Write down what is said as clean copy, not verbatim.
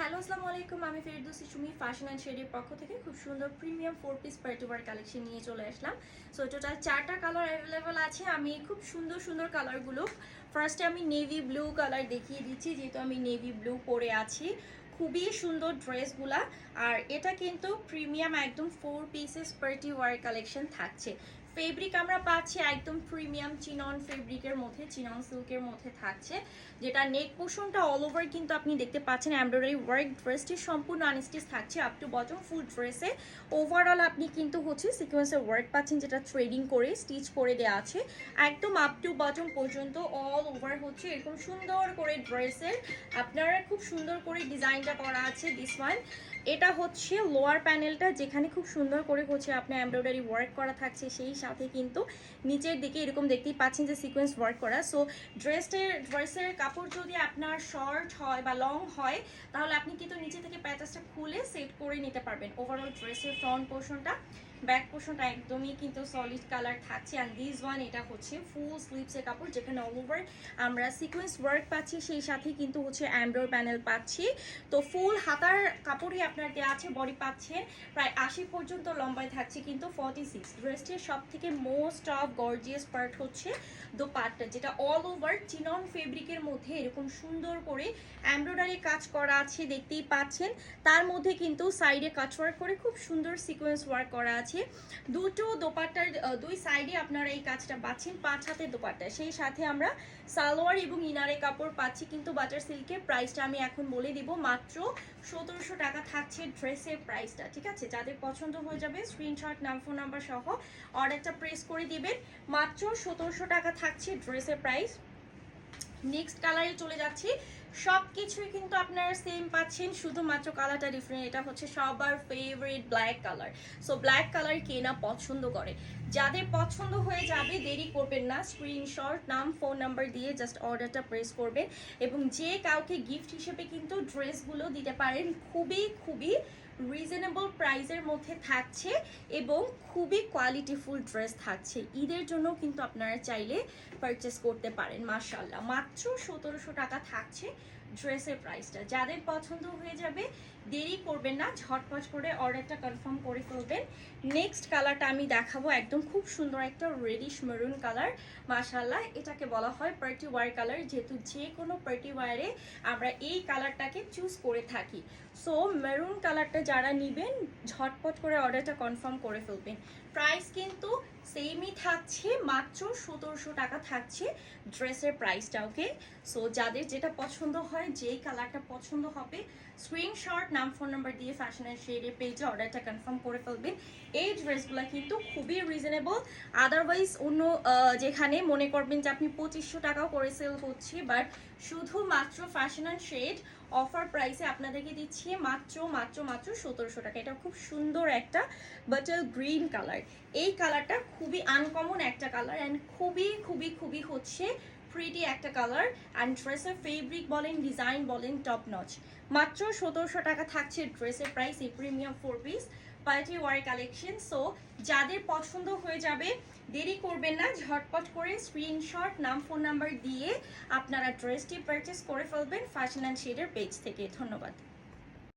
Hello আসসালামু আলাইকুম, আমি ফেরদৌসী সুমি ফ্যাশন অ্যান্ড শেডের পক্ষ থেকে খুব সুন্দর premium 4 piece party wear collection নিয়ে চলে আসলাম। সো টোটাল 4টা কালার অ্যাভেলেবেল আছে। আমি খুব সুন্দর সুন্দর কালারগুলো ফার্স্টে আমি নেভি ব্লু কালার দেখিয়ে দিচ্ছি, যেহেতু আমি নেভি ব্লু পরে আছি। খুবই সুন্দর ড্রেসগুলা, আর এটা কিন্তু প্রিমিয়াম একদম 4 পিসেস পার্টি ওয়্যার কালেকশন থাকছে। ফেব্রিক আমরা পাচ্ছি একদম প্রিমিয়াম চিনন ফেব্রিকের মধ্যে, চিনন সিল্কের মধ্যে থাকছে, যেটা নেক পোর্শনটা অল ওভার কিন্তু আপনি দেখতে পাচ্ছেন এমব্রয়ডারি ওয়ার্ক। ড্রেসটি সম্পূর্ণ আনস্টিচ থাকছে আপ টু বটম ফুল ড্রেসে। ওভারঅল আপনি কিন্তু সিকোয়েন্সের ওয়ার্ক পাচ্ছেন, যেটা ট্রেডিং করে স্টিচ করে দেওয়া আছে একদম আপ টু বটম পর্যন্ত। অল ওভার এরকম সুন্দর করে ড্রেসের আপনারা খুব সুন্দর করে ডিজাইনটা করা আছে। দিস ওয়ান এটা লোয়ার প্যানেলটা, যেখানে খুব সুন্দর করে আপনার এমব্রয়ডারি ওয়ার্ক করা থাকছে, সেই সাথে কিন্তু নিচের দিকে এরকম দেখতেই পাচ্ছেন যে সিকোয়েন্স ওয়ার্ক করা। সো ড্রেসের কাপড় যদি আপনার শর্ট হয় বা লং হয়, তাহলে আপনি কিন্তু নিচে থেকে প্যাচেসটা খুলে সেট করে নিতে পারবেন। ওভারঅল ড্রেসের ফ্রন্ট পোর্শনটা, ব্যাক পোর্শনটা একদমই কিন্তু সলিড কালার থাকছে। অ্যান্ড দিস ওয়ান এটা ফুল স্লিভসের কাপড়, যেখানে অল ওভার আমরা সিকোয়েন্স ওয়ার্ক পাচ্ছি, সেই সাথে কিন্তু এমব্রয়ডারি প্যানেল পাচ্ছি। তো ফুল হাতার কাপড়ই আপনার দেওয়া আছে। বডি পাচ্ছেন প্রায় 80 পর্যন্ত লম্বায় থাকছে কিন্তু 46। ড্রেসটির সব থেকে most of gorgeous part dupatta, যেটা অল ওভার চিনন ফেব্রিকের মধ্যে এরকম সুন্দর করে এমব্রয়ডারি কাজ করা আছে, দেখতেই পাচ্ছেন। তার মধ্যে কিন্তু সাইডে কাটওয়ার্ক করে খুব সুন্দর সিকোয়েন্স ওয়ার্ক করা আছে। দুটো দোপাট্টার দুই সাইডে আপনারা এই কাজটা পাচ্ছেন। 5 হাতের দোপাট্টা, সেই সাথে আমরা সালোয়ার এবং ইনারে কাপড় পাচ্ছি কিন্তু বাটার সিল্কের। প্রাইসটা আমি এখন বলে দিব, মাত্র 1700 টাকা থাকছে ড্রেসের প্রাইসটা। ঠিক আছে, যাদের পছন্দ হয়ে যাবে স্ক্রিনশট নাম ফোন নাম্বার সহ অর্ডারটা প্রেস করে দিবেন। মাত্র 1700 টাকা থাকছে ড্রেসের প্রাইস। নেক্সট কালারে চলে যাচ্ছি। সব কিছুই কিন্তু আপনারা সেম পাচ্ছেন, শুধুমাত্র কালারটা ডিফারেন্ট। এটা সবার favourite black colour. So black colour কে না পছন্দ করে? যাদের পছন্দ হয়ে যাবে দেরি করবেন না, স্ক্রিনশট নাম ফোন নাম্বার দিয়ে জাস্ট অর্ডারটা প্রেস করবেন, এবং যে কাউকে গিফট হিসেবে কিন্তু ড্রেসগুলো দিতে পারেন। খুবই খুবই রিজনেবল প্রাইসের মধ্যে থাকছে এবং খুবই কোয়ালিটিফুল ড্রেস থাকছে। ঈদের জন্য কিন্তু আপনারা চাইলে পারচেস করতে পারেন। মাশাআল্লাহ, মাত্র 1700 টাকা থাকছে ড্রেসের প্রাইসটা। যাদের পছন্দ হয়ে যাবে দেরি করবেন না, ঝটপট করে অর্ডারটা কনফার্ম করে ফেলবেন। নেক্সট কালারটা আমি দেখাবো, একদম খুব সুন্দর একটা রেডিশ মেরুন কালার। মাশাআল্লাহ, এটাকে বলা হয় পার্টি ওয়্যার কালার, যেহেতু যে কোনো পার্টি ওয়্যারে আমরা এই কালারটাকে চুজ করে থাকি। সো মেরুন কালারটা যারা নেবেন ঝটপট করে অর্ডারটা কনফার্ম করে ফেলবেন। প্রাইস কিন্তু সেমই থাকছে, মাত্র 1700 টাকা থাকছে ড্রেসের প্রাইসটা। ওকে, সো যাদের যেটা পছন্দ হয়, যেই কালারটা পছন্দ হবে, স্ক্রিনশট নাম ফোন নাম্বার দিয়ে ফ্যাশন অ্যান্ড শেডের পেজে অর্ডারটা কনফার্ম করে ফেলবেন। এই ড্রেসগুলো কিন্তু খুবই রিজনেবল। আদারওয়াইজ অন্য যেখানে মনে করবেন যে আপনি 2500 টাকাও করে সেল হচ্ছে, বাট শুধুমাত্র ফ্যাশন অ্যান্ড শেড অফার প্রাইসে আপনাদেরকে দিচ্ছি মাত্র মাত্র মাত্র 1700 টাকা। এটা খুব সুন্দর একটা বাটার গ্রিন কালার। এই কালারটা খুবই আনকমন একটা কালার, অ্যান্ড খুবই খুবই খুবই প্রিটি একটা কালার। অ্যান্ড ড্রেসের ফেব্রিক বলেন, ডিজাইন বলেন, টপ নচ। মাত্র 1700 টাকা থাকছে ড্রেসের প্রাইস, এই premium 4 piece party war collection. So যাদের পছন্দ হয়ে যাবে দেরি করবেন না, ঝটপট করে স্ক্রিনশট নাম ফোন নাম্বার দিয়ে আপনারা ড্রেসটি পারচেস করে ফেলবেন ফ্যাশন অ্যান্ড শেডের পেজ থেকে। ধন্যবাদ।